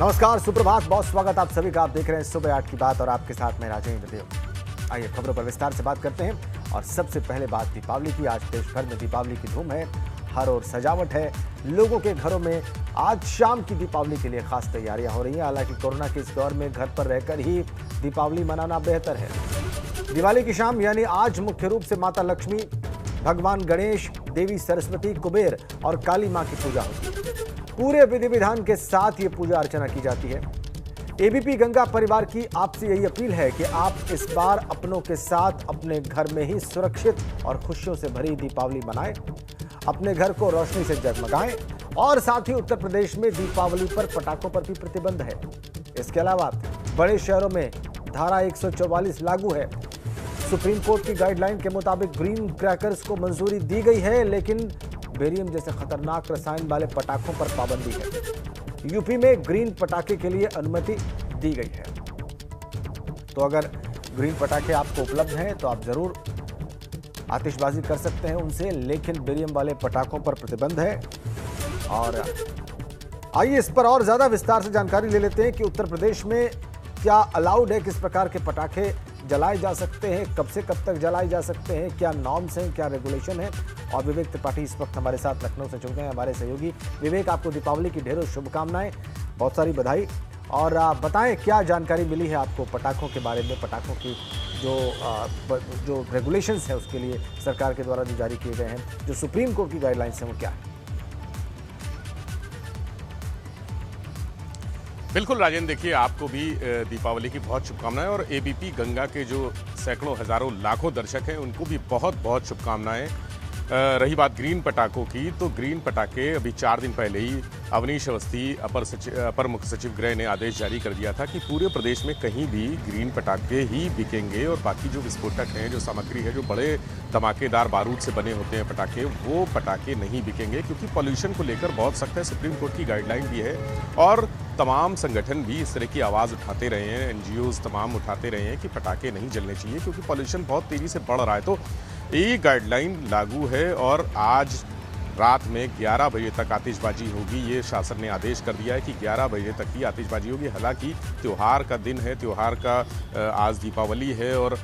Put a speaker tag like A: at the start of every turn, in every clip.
A: नमस्कार, सुप्रभात, बहुत स्वागत आप सभी का। आप देख रहे हैं सुबह 8 की बात और आपके साथ मैं राजेंद्र देव। आइए खबरों पर विस्तार से बात करते हैं और सबसे पहले बात दीपावली की। आज देश भर में दीपावली की धूम है, हर ओर सजावट है। लोगों के घरों में आज शाम की दीपावली के लिए खास तैयारियां हो रही हैं। हालांकि कोरोना के इस दौर में घर पर रहकर ही दीपावली मनाना बेहतर है। दिवाली की शाम यानी आज मुख्य रूप से माता लक्ष्मी, भगवान गणेश, देवी सरस्वती, कुबेर और काली मां की पूजा होती है। पूरे विधि विधान के साथ ये पूजा अर्चना की जाती है। एबीपी गंगा परिवार की आपसे यही अपील है कि आप इस बार अपनों के साथ अपने घर में ही सुरक्षित और खुशियों से भरी दीपावली मनाएं। अपने घर को रोशनी से जगमगाएं और साथ ही उत्तर प्रदेश में दीपावली पर पटाखों पर भी प्रतिबंध है। इसके अलावा बड़े शहरों में धारा 144 लागू है। सुप्रीम कोर्ट की गाइडलाइन के मुताबिक ग्रीन क्रैकर्स को मंजूरी दी गई है, लेकिन बेरियम जैसे खतरनाक रसायन वाले पटाखों पर पाबंदी है। यूपी में ग्रीन पटाखे के लिए अनुमति दी गई है। तो अगर ग्रीन पटाखे आपको उपलब्ध हैं तो आप जरूर आतिशबाजी कर सकते हैं उनसे, लेकिन बेरियम वाले पटाखों पर प्रतिबंध है। और आइए इस पर और ज्यादा विस्तार से जानकारी ले लेते हैं कि उत्तर प्रदेश में क्या अलाउड है, किस प्रकार के पटाखे जलाए जा सकते हैं, कब से कब तक जलाए जा सकते हैं, क्या नॉर्म्स हैं, क्या रेगुलेशन है। और विवेक त्रिपाठी इस वक्त हमारे साथ लखनऊ से जुड़ गए हैं, हमारे सहयोगी। विवेक, आपको दीपावली की ढेरों शुभकामनाएं, बहुत सारी बधाई। और बताएं क्या जानकारी मिली है आपको पटाखों के बारे में, पटाखों की जो रेगुलेशंस है उसके लिए सरकार के द्वारा जो जारी किए गए हैं, जो सुप्रीम कोर्ट की गाइडलाइंस हैं, वो क्या है?
B: बिल्कुल राजेंद्र, देखिए आपको भी दीपावली की बहुत शुभकामनाएं और एबीपी गंगा के जो सैकड़ों हजारों लाखों दर्शक हैं उनको भी बहुत बहुत शुभकामनाएं। रही बात ग्रीन पटाखों की, तो ग्रीन पटाखे अभी 4 दिन पहले ही अवनीश अवस्थी अपर मुख्य सचिव गृह ने आदेश जारी कर दिया था कि पूरे प्रदेश में कहीं भी ग्रीन पटाखे ही बिकेंगे और बाकी जो विस्फोटक हैं, जो सामग्री है, जो बड़े धमाकेदार बारूद से बने होते हैं पटाखे, वो पटाखे नहीं बिकेंगे, क्योंकि पॉल्यूशन को लेकर बहुत सख्त है। सुप्रीम कोर्ट की गाइडलाइन भी है और तमाम संगठन भी इस तरह की आवाज़ उठाते रहे हैं, एनजीओज तमाम उठाते रहे हैं कि पटाखे नहीं जलने चाहिए क्योंकि पॉल्यूशन बहुत तेज़ी से बढ़ रहा है। तो ये गाइडलाइन लागू है और आज रात में 11 बजे तक आतिशबाजी होगी। ये शासन ने आदेश कर दिया है कि 11 बजे तक ही आतिशबाजी होगी। हालांकि त्यौहार का दिन है, त्यौहार का आज दीपावली है और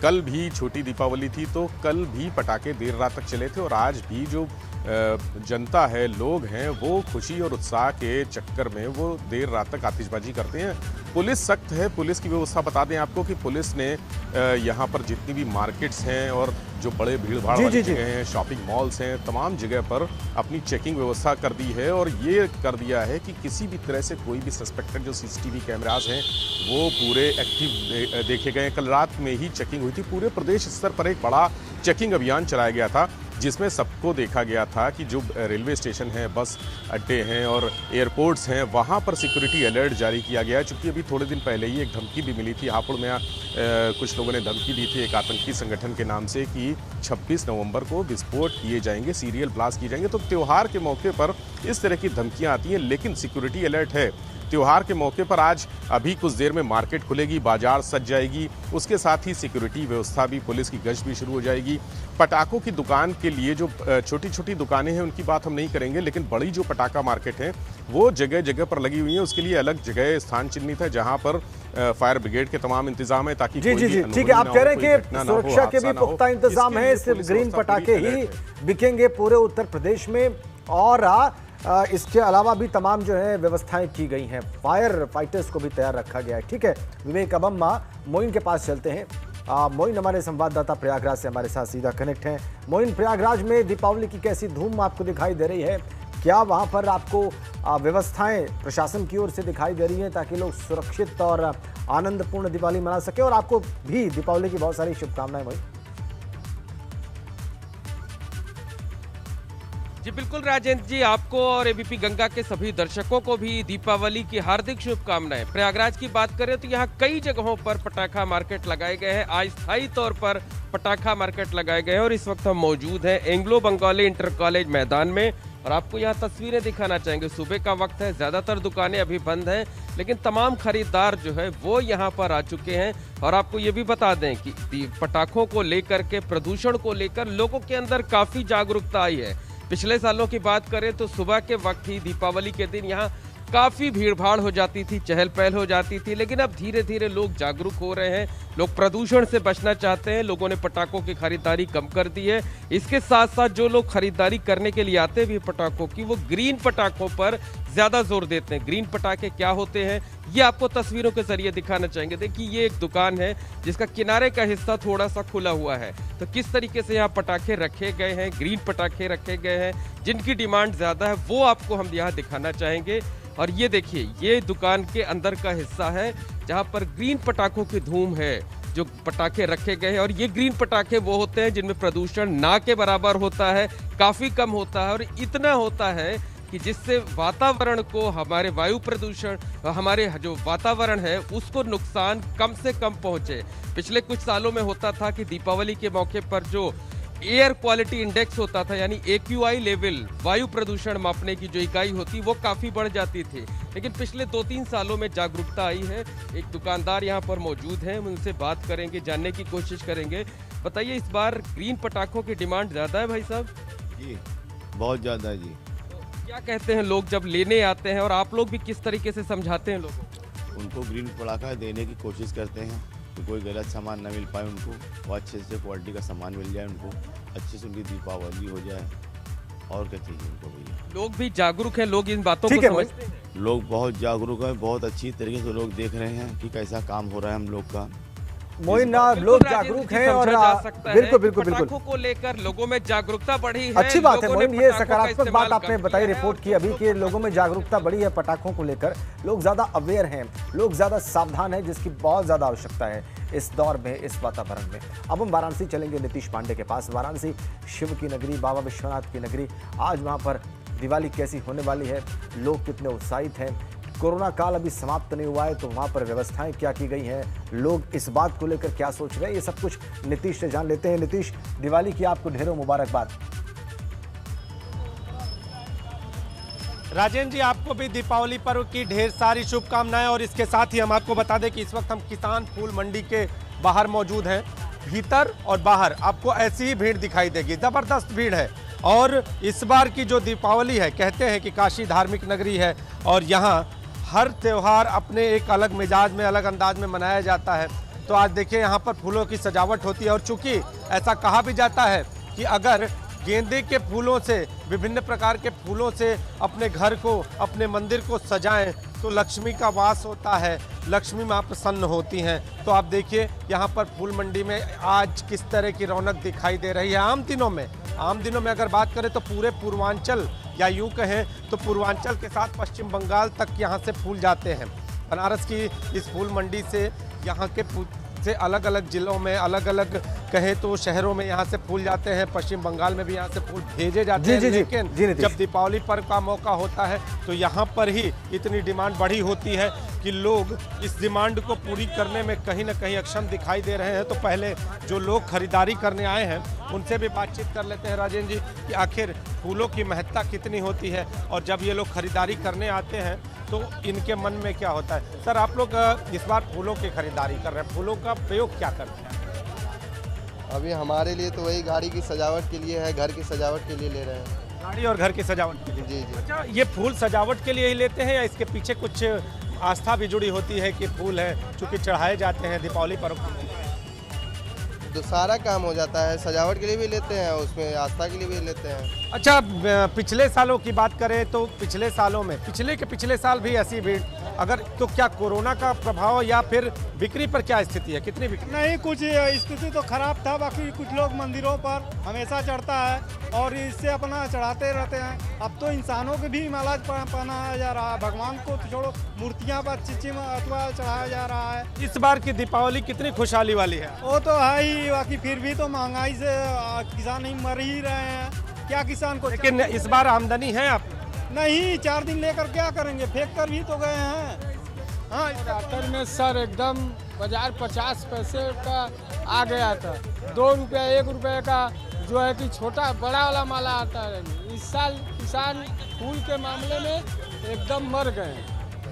B: कल भी छोटी दीपावली थी, तो कल भी पटाखे देर रात तक चले थे और आज भी जो जनता है, लोग हैं, वो खुशी और उत्साह के चक्कर में वो देर रात तक आतिशबाजी करते हैं। पुलिस सख्त है, पुलिस की व्यवस्था बता दें आपको कि पुलिस ने यहाँ पर जितनी भी मार्केट्स हैं और जो बड़े भीड़-भाड़ वाली जगह हैं, शॉपिंग मॉल्स हैं, तमाम जगह पर अपनी चेकिंग व्यवस्था कर दी है और ये कर दिया है कि किसी भी तरह से कोई भी सस्पेक्टेड जो सीसीटीवी कैमरास हैं वो पूरे एक्टिव देखे गए। कल रात में ही चेकिंग हुई थी। पूरे प्रदेश स्तर पर एक बड़ा चेकिंग अभियान चलाया गया था जिसमें सबको देखा गया था कि जो रेलवे स्टेशन है, बस अड्डे हैं और एयरपोर्ट्स हैं, वहाँ पर सिक्योरिटी अलर्ट जारी किया गया है। चूँकि अभी थोड़े दिन पहले ही एक धमकी भी मिली थी, हापुड़ में कुछ लोगों ने धमकी दी थी एक आतंकी संगठन के नाम से कि 26 नवंबर को विस्फोट किए जाएंगे, सीरियल ब्लास्ट किए जाएंगे। तो त्यौहार के मौके पर इस तरह की धमकियाँ आती हैं, लेकिन सिक्योरिटी अलर्ट है। त्यौहार के मौके पर आज अभी कुछ देर में मार्केट खुलेगी, बाजार सज जाएगी, उसके साथ ही सिक्योरिटी व्यवस्था भी, पुलिस की गश्त भी शुरू हो जाएगी। पटाखों की दुकान के लिए जो छोटी छोटी दुकानें हैं उनकी बात हम नहीं करेंगे, लेकिन बड़ी जो पटाखा मार्केट है वो जगह जगह पर लगी हुई है। उसके लिए अलग जगह स्थान चिन्हित है जहाँ पर फायर ब्रिगेड के तमाम इंतजाम है ताकि
A: जी ठीक है, आप कह रहे हैं कि सुरक्षा के भी पुख्ता इंतजाम है, सिर्फ ग्रीन पटाखे ही बिकेंगे पूरे उत्तर प्रदेश में और इसके अलावा भी तमाम जो है व्यवस्थाएं की गई हैं। फायर फाइटर्स को भी तैयार रखा गया है। ठीक है विवेक, अब हम मोइन के पास चलते हैं। मोइन हमारे संवाददाता प्रयागराज से हमारे साथ सीधा कनेक्ट हैं। मोइन, प्रयागराज में दीपावली की कैसी धूम आपको दिखाई दे रही है? क्या वहां पर आपको व्यवस्थाएं प्रशासन की ओर से दिखाई दे रही हैं ताकि लोग सुरक्षित और आनंदपूर्ण दिवाली मना सके? और आपको भी दीपावली की बहुत सारी शुभकामनाएं। मोइन
C: जी बिल्कुल राजेंद्र जी, आपको और एबीपी गंगा के सभी दर्शकों को भी दीपावली की हार्दिक शुभकामनाएं। प्रयागराज की बात करें तो यहाँ कई जगहों पर पटाखा मार्केट लगाए गए हैं। आज स्थायी तौर पर पटाखा मार्केट लगाए गए हैं और इस वक्त हम मौजूद हैं एंग्लो बंगाली इंटर कॉलेज मैदान में और आपको यहाँ तस्वीरें दिखाना चाहेंगे। सुबह का वक्त है, ज्यादातर दुकानें अभी बंद हैं, लेकिन तमाम खरीदार जो है वो यहाँ पर आ चुके हैं। और आपको ये भी बता दें कि पटाखों को लेकर के, प्रदूषण को लेकर लोगों के अंदर काफी जागरूकता आई है। पिछले सालों की बात करें तो सुबह के वक्त ही दीपावली के दिन यहाँ काफी भीड़ भाड़ हो जाती थी, चहल पहल हो जाती थी, लेकिन अब धीरे धीरे लोग जागरूक हो रहे हैं। लोग प्रदूषण से बचना चाहते हैं, लोगों ने पटाखों की खरीदारी कम कर दी है। इसके साथ साथ जो लोग खरीदारी करने के लिए आते भी पटाखों की, वो ग्रीन पटाखों पर ज्यादा जोर देते हैं। ग्रीन पटाखे क्या होते हैं ये आपको तस्वीरों के जरिए दिखाना चाहेंगे। देखिए ये एक दुकान है जिसका किनारे का हिस्सा थोड़ा सा खुला हुआ है, तो किस तरीके से यहाँ पटाखे रखे गए हैं, ग्रीन पटाखे रखे गए हैं जिनकी डिमांड ज्यादा है, वो आपको हम यहाँ दिखाना चाहेंगे। और ये देखिए ये दुकान के अंदर का हिस्सा है जहाँ पर ग्रीन पटाखों की धूम है, जो पटाखे रखे गए हैं। और ये ग्रीन पटाखे वो होते हैं जिनमें प्रदूषण ना के बराबर होता है, काफी कम होता है, और इतना होता है कि जिससे वातावरण को, हमारे वायु प्रदूषण, हमारे जो वातावरण है उसको नुकसान कम से कम पहुंचे। पिछले कुछ सालों में होता था कि दीपावली के मौके पर जो एयर क्वालिटी इंडेक्स होता था, यानी AQI लेवल, वायु प्रदूषण मापने की जो इकाई होती, वो काफ़ी बढ़ जाती थी। लेकिन पिछले 2-3 सालों में जागरूकता आई है। एक दुकानदार यहाँ पर मौजूद हैं, उनसे बात करेंगे, जानने की कोशिश करेंगे। बताइए इस बार ग्रीन पटाखों की डिमांड ज़्यादा है भाई साहब?
D: जी बहुत ज़्यादा है जी।
C: क्या कहते हैं लोग जब लेने आते हैं, और आप लोग भी किस तरीके से समझाते हैं लोगों को?
D: उनको ग्रीन पटाखा देने की कोशिश करते हैं कि कोई गलत सामान ना मिल पाए उनको, और अच्छे से क्वालिटी का सामान मिल जाए उनको, अच्छे से उनकी दीपावली हो जाए। और क्या चाहिए उनको भैया?
C: लोग भी जागरूक हैं, लोग इन बातों को समझते हैं।
D: लोग बहुत जागरूक हैं, बहुत अच्छी तरीके से लोग देख रहे हैं कि कैसा काम हो रहा है हम लोग का।
A: मोइन, लोग जागरूक हैं और बिल्कुल बिल्कुल बिल्कुल
C: पटाखों को लेकर लोगों में जागरूकता बढ़ी है।
A: अच्छी बात है मोइन, ये सकारात्मक बात आपने बताई,
C: रिपोर्ट
A: रिपोर्ट की अभी कि लोगों में जागरूकता बढ़ी है पटाखों को लेकर। लोग ज्यादा अवेयर हैं, लोग ज्यादा सावधान हैं, जिसकी बहुत ज्यादा आवश्यकता है इस दौर में, इस वातावरण में। अब हम वाराणसी चलेंगे नीतीश पांडे के पास। वाराणसी शिव की नगरी, बाबा विश्वनाथ की नगरी। आज वहां पर दिवाली कैसी होने वाली है, लोग कितने उत्साहित हैं, कोरोना काल अभी समाप्त नहीं हुआ है तो वहां पर व्यवस्थाएं क्या की गई हैं, लोग इस बात को लेकर क्या सोच रहे हैं, ये सब कुछ नीतीश से जान लेते हैं। नीतीश, दिवाली की आपको ढेरों मुबारकबाद।
E: राजेंद्र जी, आपको भी दीपावली पर्व की ढेर सारी शुभकामनाएं। और इसके साथ ही हम आपको बता दें कि इस वक्त हम किसान फूल मंडी के बाहर मौजूद हैं। भीतर और बाहर आपको ऐसी ही भीड़ दिखाई देगी, ज़बरदस्त भीड़ है। और इस बार की जो दीपावली है, कहते हैं कि काशी धार्मिक नगरी है और यहाँ हर त्यौहार अपने एक अलग मिजाज में, अलग अंदाज में मनाया जाता है। तो आज देखिए यहाँ पर फूलों की सजावट होती है, और चूंकि ऐसा कहा भी जाता है कि अगर गेंदे के फूलों से, विभिन्न प्रकार के फूलों से अपने घर को, अपने मंदिर को सजाएं तो लक्ष्मी का वास होता है, लक्ष्मी माँ प्रसन्न होती हैं। तो आप देखिए यहाँ पर फूल मंडी में आज किस तरह की रौनक दिखाई दे रही है। आम दिनों में अगर बात करें तो पूरे पूर्वांचल, या यूँ कहें तो पूर्वांचल के साथ पश्चिम बंगाल तक यहाँ से फूल जाते हैं। बनारस की इस फूल मंडी से यहाँ के से अलग अलग जिलों में, अलग अलग कहें तो शहरों में यहाँ से फूल जाते हैं। पश्चिम बंगाल में भी यहाँ से फूल भेजे जाते हैं। लेकिन जब दीपावली पर्व का मौका होता है तो यहाँ पर ही इतनी डिमांड बढ़ी होती है कि लोग इस डिमांड को पूरी करने में कहीं ना कहीं अक्षम दिखाई दे रहे हैं। तो पहले जो लोग खरीदारी करने आए हैं उनसे भी बातचीत कर लेते हैं राजेंद्र जी कि आखिर फूलों की महत्ता कितनी होती है, और जब ये लोग खरीदारी करने आते हैं तो इनके मन में क्या होता है। सर, आप लोग इस बार फूलों की खरीदारी कर रहे हैं, फूलों का प्रयोग क्या करते हैं?
F: अभी हमारे लिए तो वही गाड़ी की सजावट के लिए है, घर की सजावट के लिए ले रहे हैं।
E: गाड़ी और घर की सजावट के लिए?
F: जी जी।
E: अच्छा, ये फूल सजावट के लिए ही लेते हैं या इसके पीछे कुछ आस्था भी जुड़ी होती है कि फूल है चूँकि चढ़ाए जाते हैं दीपावली पर्व?
F: तो सारा काम हो जाता है, सजावट के लिए भी लेते हैं, उसमें आस्था के लिए भी लेते हैं।
E: अच्छा, पिछले सालों की बात करें तो पिछले सालों में, पिछले साल भी ऐसी भीड़, अगर तो क्या कोरोना का प्रभाव या फिर बिक्री पर क्या स्थिति है, कितनी बिक्री?
G: नहीं, कुछ स्थिति तो खराब था, बाकी कुछ लोग मंदिरों पर हमेशा चढ़ता है और इससे अपना चढ़ाते रहते हैं। अब तो इंसानों को भी माला पहनाया जा रहा है, भगवान को तो छोड़ो, मूर्तियाँ पर चिचिम अथवा चढ़ाया जा रहा है।
E: इस बार की दीपावली कितनी खुशहाली वाली है?
G: वो तो है ही, बाकी फिर भी तो महंगाई से किसान ही मर ही रहे हैं। क्या किसान को?
E: लेकिन इस बार आमदनी है आप?
G: नहीं, 4 दिन लेकर क्या करेंगे, फेंक कर भी तो गए हैं। हाँ,
H: नवरात्र में सर एकदम बाजार 50 पैसे का आ गया था। 2 रुपया 1 रुपये का जो है कि छोटा बड़ा वाला माला आता है। इस साल किसान फूल के मामले में एकदम मर गए।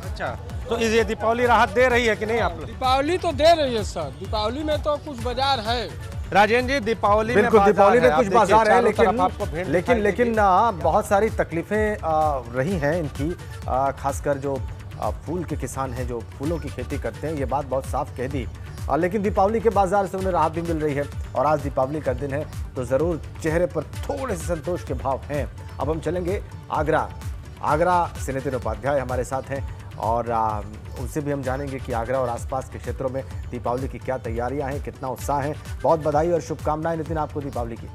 E: अच्छा, तो ये दीपावली राहत दे रही है कि नहीं आप लोग?
H: दीपावली तो दे रही है सर, दीपावली में तो कुछ बाजार है,
E: राजेंद्र जी, दीपावली में
A: बिल्कुल, दीपावली में कुछ बाजार है, लेकिन बहुत सारी तकलीफें रही हैं इनकी, खासकर जो फूल के किसान हैं, जो फूलों की खेती करते हैं, ये बात बहुत साफ कह दी। लेकिन दीपावली के बाजार से उन्हें राहत भी मिल रही है और आज दीपावली का दिन है तो ज़रूर चेहरे पर थोड़े से संतोष के भाव हैं। अब हम चलेंगे आगरा से नितिन उपाध्याय हमारे साथ हैं और उनसे भी हम जानेंगे कि आगरा और आसपास के क्षेत्रों में दीपावली की क्या तैयारियां हैं, कितना उत्साह है। बहुत बधाई और शुभकामनाएं नितिन आपको दीपावली की।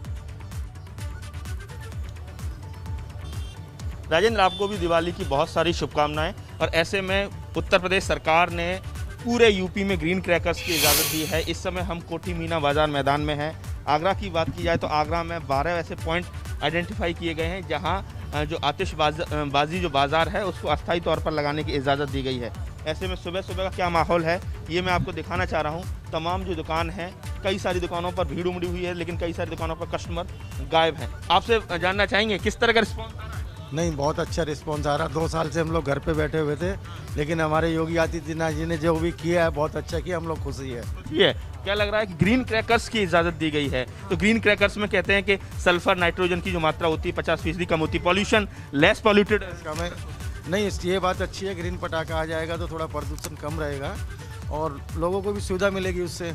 I: राजेंद्र, आपको भी दिवाली की बहुत सारी शुभकामनाएं। और ऐसे में उत्तर प्रदेश सरकार ने पूरे यूपी में ग्रीन क्रैकर्स की इजाज़त दी है। इस समय हम कोठी मीना बाजार मैदान में हैं। आगरा की बात की जाए तो आगरा में 12 ऐसे पॉइंट आइडेंटिफाई किए गए हैं जहां जो आतिशबाजी जो बाज़ार है उसको अस्थायी तौर पर लगाने की इजाज़त दी गई है। ऐसे में सुबह सुबह का क्या माहौल है ये मैं आपको दिखाना चाह रहा हूँ। तमाम जो दुकान हैं, कई सारी दुकानों पर भीड़ उमड़ी हुई है, लेकिन कई सारी दुकानों पर कस्टमर गायब हैं। आपसे जानना चाहेंगे किस तरह का रिस्पॉन्स आ रहा है?
J: नहीं, बहुत अच्छा रिस्पॉन्स आ रहा है। 2 साल से हम लोग घर पे बैठे हुए थे, लेकिन हमारे योगी आदित्यनाथ जी ने जो भी किया है बहुत अच्छा किया, हम लोग खुशी है।
I: ये क्या लग रहा है कि ग्रीन क्रैकर्स की इजाज़त दी गई है, तो ग्रीन क्रैकर्स में कहते हैं कि सल्फर नाइट्रोजन की जो मात्रा होती है 50% कम होती है, पॉल्यूशन लेस पॉल्यूटेड
J: हमें नहीं, ये बात अच्छी है। ग्रीन पटाखा आ जाएगा तो थोड़ा प्रदूषण कम रहेगा और लोगों को भी सुविधा मिलेगी उससे।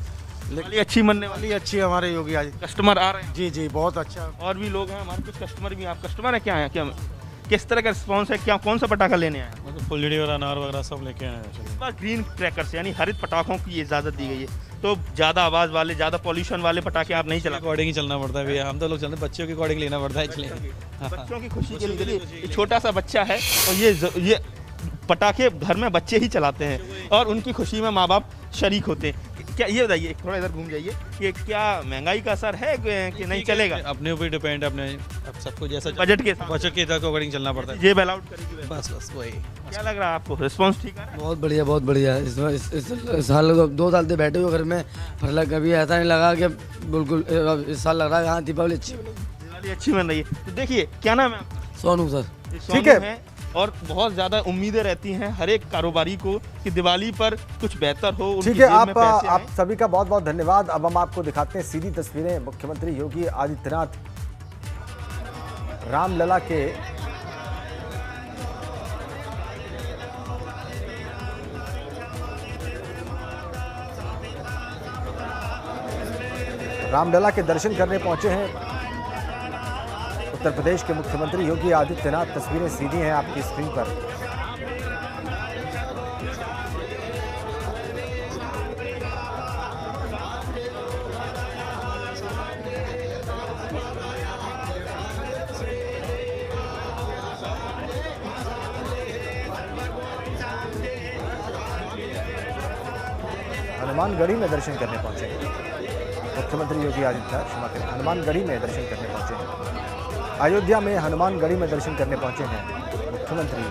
I: अच्छी मनने वाली
J: अच्छी हमारे योगी आज
I: कस्टमर आ रहे हैं।
J: जी जी, बहुत अच्छा।
I: और भी लोग हैं हमारे, कुछ कस्टमर भी। आप कस्टमर है क्या है? क्या किस तरह का रिस्पॉन्स है? क्या कौन सा पटाखा लेने आए?
K: मतलब फुलझड़ी और अनार वगैरह सब लेके आए हैं।
I: इस बार ग्रीन क्रैकर्स यानी हरित पटाखों की इजाज़त दी गई है, तो ज़्यादा आवाज़ वाले, ज़्यादा पॉल्यूशन वाले पटाखे आप नहीं चला।
K: अकॉर्डिंग ही चलना पड़ता है भैया, हम तो लोग चलते हैं बच्चों के अकॉर्डिंग लेना पड़ता है इसलिए।
I: बच्चों की खुशी के लिए छोटा सा बच्चा है और ये पटाखे घर में बच्चे ही चलाते हैं और उनकी खुशी में माँ बाप शरीक होते हैं। क्या ये बताइए, थोड़ा इधर घूम जाइए, कि क्या महंगाई का असर है कि नहीं चलेगा?
K: अपने ऊपर डिपेंड है, अपने अब सबको जैसा
I: बजट के
K: अकॉर्डिंग चलना पड़ता है।
I: ये बेल आउट करेगी
K: बस वही।
I: क्या लग रहा है आपको, रिस्पॉन्स ठीक है?
L: बहुत बढ़िया। इस साल 2 साल से बैठे हुए घर में, मतलब कभी ऐसा नहीं लगा कि बिल्कुल इस साल लग रहा है हाँ दीपावली
I: अच्छी बन रही है। तो देखिए, क्या नाम है आपका?
L: सोनू सर।
I: ठीक है। और बहुत ज़्यादा उम्मीदें रहती हैं हर एक कारोबारी को कि दिवाली पर कुछ बेहतर हो।
A: ठीक है, आप सभी का बहुत बहुत धन्यवाद। अब हम आपको दिखाते हैं सीधी तस्वीरें मुख्यमंत्री योगी आदित्यनाथ रामलला के दर्शन करने पहुंचे हैं। उत्तर प्रदेश के मुख्यमंत्री योगी आदित्यनाथ, तस्वीरें सीधी हैं आपकी स्क्रीन पर। हनुमानगढ़ी में दर्शन करने पहुंचे मुख्यमंत्री योगी आदित्यनाथ, क्षमा करें, हनुमानगढ़ी में दर्शन करने पहुंचे हैं। अयोध्या में हनुमानगढ़ी में दर्शन करने पहुंचे हैं मुख्यमंत्री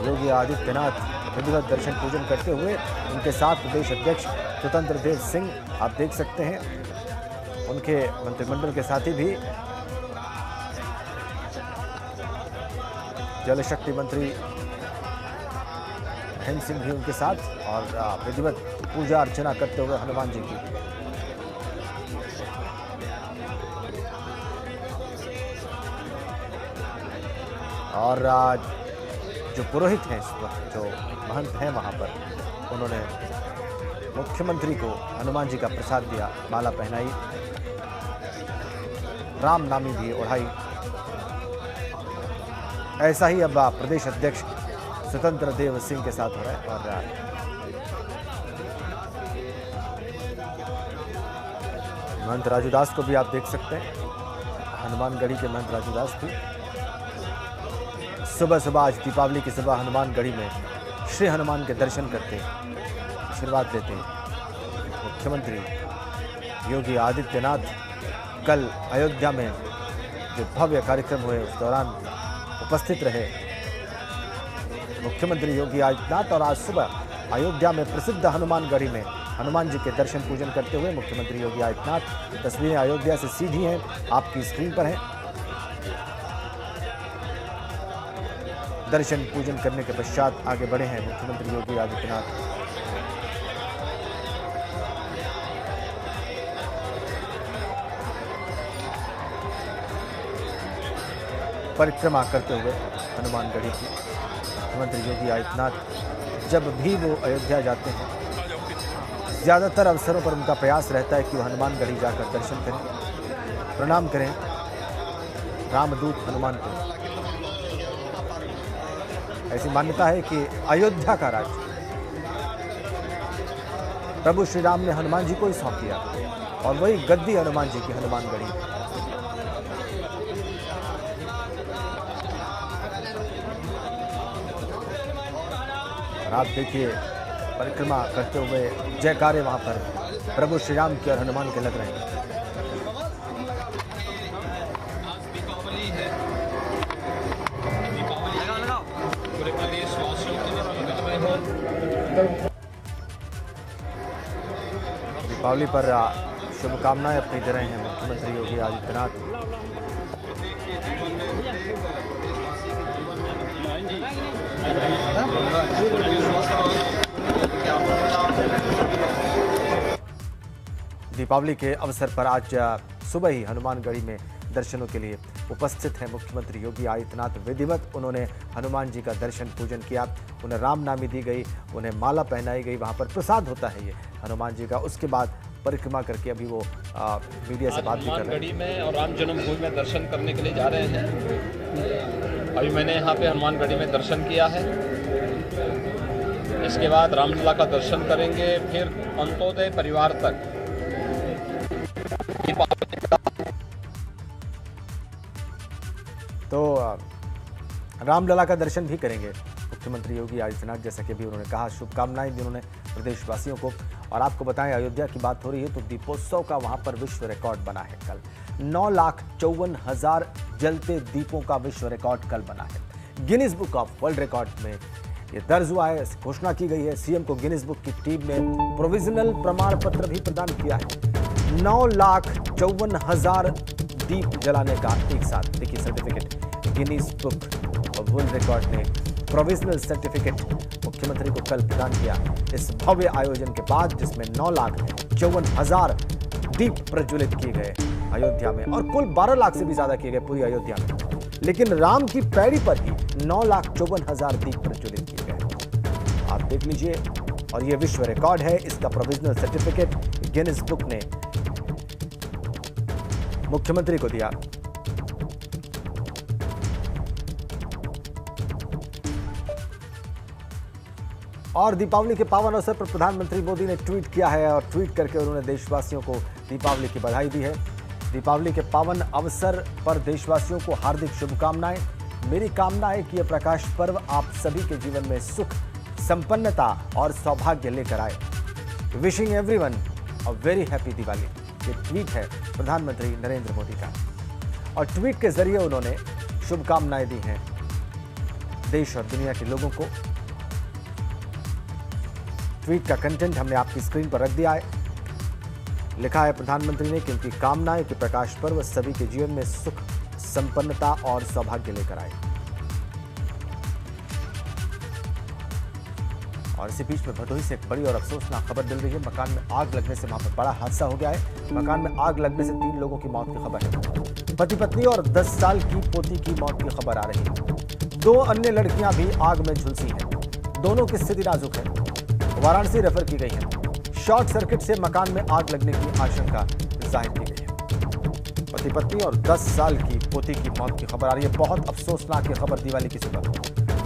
A: योगी आदित्यनाथ। विधिवत दर्शन पूजन करते हुए उनके साथ प्रदेश अध्यक्ष स्वतंत्र देव सिंह आप देख सकते हैं, उनके मंत्रिमंडल के साथी भी, जल शक्ति मंत्री महेंद्र सिंह भी उनके साथ, और विधिवत पूजा अर्चना करते हुए हनुमान जी की। और जो पुरोहित हैं इस वक्त, जो महंत हैं वहाँ पर, उन्होंने मुख्यमंत्री को हनुमान जी का प्रसाद दिया, माला पहनाई, राम नामी भी ओढ़ाई। ऐसा ही अब प्रदेश अध्यक्ष स्वतंत्र देव सिंह के साथ हो रहा है। और महंत राजूदास को भी आप देख सकते हैं, हनुमानगढ़ी के महंत राजूदास भी सुबह सुबह आज दीपावली की सुबह हनुमानगढ़ी में श्री हनुमान के दर्शन करते आशीर्वाद लेते मुख्यमंत्री योगी आदित्यनाथ कल अयोध्या में जो भव्य कार्यक्रम हुए उस दौरान उपस्थित रहे मुख्यमंत्री योगी आदित्यनाथ। और आज सुबह अयोध्या में प्रसिद्ध हनुमानगढ़ी में हनुमान जी के दर्शन पूजन करते हुए मुख्यमंत्री योगी आदित्यनाथ। तस्वीरें अयोध्या से सीधी हैं, आपकी स्क्रीन पर हैं। दर्शन पूजन करने के पश्चात आगे बढ़े हैं मुख्यमंत्री योगी आदित्यनाथ। परिक्रमा करते हुए हनुमानगढ़ी की। मुख्यमंत्री योगी आदित्यनाथ जब भी वो अयोध्या जाते हैं, ज़्यादातर अवसरों पर उनका प्रयास रहता है कि वो हनुमानगढ़ी जाकर दर्शन करें, प्रणाम करें रामदूत हनुमान को। ऐसी मान्यता है कि अयोध्या का राज्य प्रभु श्री राम ने हनुमान जी को ही सौंप दिया और वही गद्दी हनुमान जी की हनुमानगढ़ी। और आप देखिए परिक्रमा करते हुए जयकारे वहां पर प्रभु श्री राम के और हनुमान के लग रहे हैं। दीपावली पर शुभकामनाएं अपनी दे रहे हैं मुख्यमंत्री योगी आदित्यनाथ। दीपावली के अवसर पर आज सुबह ही हनुमानगढ़ी में दर्शनों के लिए उपस्थित हैं मुख्यमंत्री योगी आदित्यनाथ। विधिवत उन्होंने हनुमान जी का दर्शन पूजन किया, उन्हें राम नामी दी गई, उन्हें माला पहनाई गई, वहां पर प्रसाद होता है ये हनुमान जी का। उसके बाद परिक्रमा करके अभी वो मीडिया से बात भी कर रहे हैं।
M: हनुमानगढ़ी में और राम जन्मभूमि में दर्शन करने के लिए जा रहे हैं। अभी मैंने यहाँ पे हनुमानगढ़ी में दर्शन किया है, इसके बाद रामलला का दर्शन करेंगे, फिर अंत्योदय परिवार तक
A: तो रामलला का दर्शन भी करेंगे मुख्यमंत्री योगी आदित्यनाथ, जैसा कि अभी उन्होंने कहा। शुभकामनाएं दी उन्होंने प्रदेशवासियों को। और आपको बताएं, अयोध्या की बात हो रही है तो दीपोत्सव का वहां पर विश्व रिकॉर्ड बना है। कल 9,54,000 जलते दीपों का विश्व रिकॉर्ड कल बना है। Guinness book of world record में ये दर्ज हुआ है, घोषणा की गई है। सीएम को गिनीज बुक की टीम ने प्रोविजनल प्रमाण पत्र भी प्रदान किया है। 9,54,000 दीप जलाने का एक साथ, देखिए certificate Guinness book of world record ने प्रोविजनल सर्टिफिकेट मुख्यमंत्री को कल प्रदान किया इस भव्य आयोजन के बाद, जिसमें 9,54,000 दीप प्रज्वलित किए गए अयोध्या में और कुल 12 लाख से भी ज्यादा किए गए पूरी अयोध्या में। लेकिन राम की पैड़ी पर ही 9,54,000 दीप प्रज्वलित किए गए। आप देख लीजिए, और यह विश्व रिकॉर्ड है। इसका प्रोविजनल सर्टिफिकेट गिनीज बुक ने मुख्यमंत्री को दिया। और दीपावली के पावन अवसर पर प्रधानमंत्री मोदी ने ट्वीट किया है और ट्वीट करके उन्होंने देशवासियों को दीपावली की बधाई दी है। दीपावली के पावन अवसर पर देशवासियों को हार्दिक शुभकामनाएं। मेरी कामना है कि यह प्रकाश पर्व आप सभी के जीवन में सुख, संपन्नता और सौभाग्य लेकर आए। Wishing everyone a very happy Diwali. ये ट्वीट है प्रधानमंत्री नरेंद्र मोदी का और ट्वीट के जरिए उन्होंने शुभकामनाएं दी हैं देश और दुनिया के लोगों को। ट्वीट का कंटेंट हमने आपकी स्क्रीन पर रख दिया है। लिखा है प्रधानमंत्री ने कि उनकी कामना है कि प्रकाश पर्व सभी के जीवन में सुख, संपन्नता और सौभाग्य लेकर आए। और इसी बीच में भदोही से एक बड़ी और अफसोसनाक खबर मिल रही है। मकान में आग लगने से वहां पर बड़ा हादसा हो गया है। मकान में आग लगने से 3 लोगों की मौत की खबर है। पति पत्नी और 10 साल की पोती की मौत की खबर आ रही है। 2 अन्य लड़कियां भी आग में झुलसी हैं। दोनों की स्थिति नाजुक है, वाराणसी रेफर की गई है। शॉर्ट सर्किट से मकान में आग लगने की आशंका जाहिर की गई है। पति पत्नी और 10 साल की पोती की मौत की खबर आ रही है। बहुत अफसोसनाक ये खबर दीवाली की सुबह।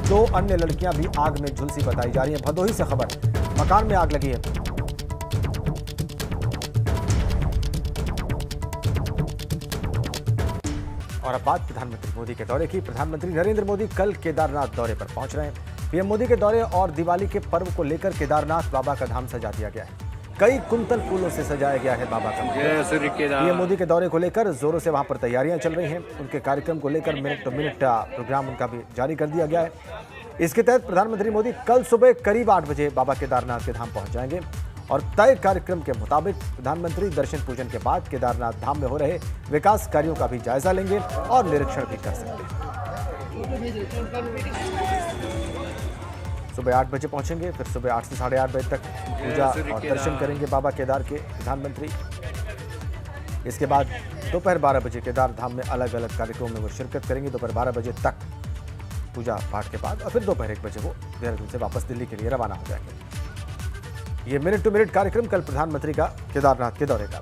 A: 2 अन्य लड़कियां भी आग में झुलसी बताई जा रही हैं। भदोही से खबर, मकान में आग लगी है। और अब बात प्रधानमंत्री मोदी के दौरे की। प्रधानमंत्री नरेंद्र मोदी कल केदारनाथ दौरे पर पहुंच रहे हैं। पीएम मोदी के दौरे और दिवाली के पर्व को लेकर केदारनाथ बाबा का धाम सजा दिया गया है। कई कुंतल फूलों से सजाया गया है बाबा का। पीएम मोदी के दौरे को लेकर जोरों से वहां पर तैयारियां चल रही हैं। उनके कार्यक्रम को लेकर मिनट टू मिनट प्रोग्राम उनका भी जारी कर दिया गया है। इसके तहत प्रधानमंत्री मोदी कल सुबह करीब 8 बजे बाबा केदारनाथ के धाम पहुंच जाएंगे और तय कार्यक्रम के मुताबिक प्रधानमंत्री दर्शन पूजन के बाद केदारनाथ धाम में हो रहे विकास कार्यों का भी जायजा लेंगे और निरीक्षण भी कर सकते हैं। सुबह 8 बजे पहुंचेंगे, फिर सुबह 8 से 8:30 बजे तक पूजा और दर्शन करेंगे बाबा केदार के प्रधानमंत्री। इसके बाद दोपहर 12 बजे केदार धाम में अलग अलग कार्यक्रमों में वो शिरकत करेंगे। दोपहर 12 बजे तक पूजा पाठ के बाद और फिर दोपहर 1 बजे वो देहरादून से वापस दिल्ली के लिए रवाना हो जाएंगे। ये मिनट टू मिनट कार्यक्रम कल प्रधानमंत्री का केदारनाथ के दौरे का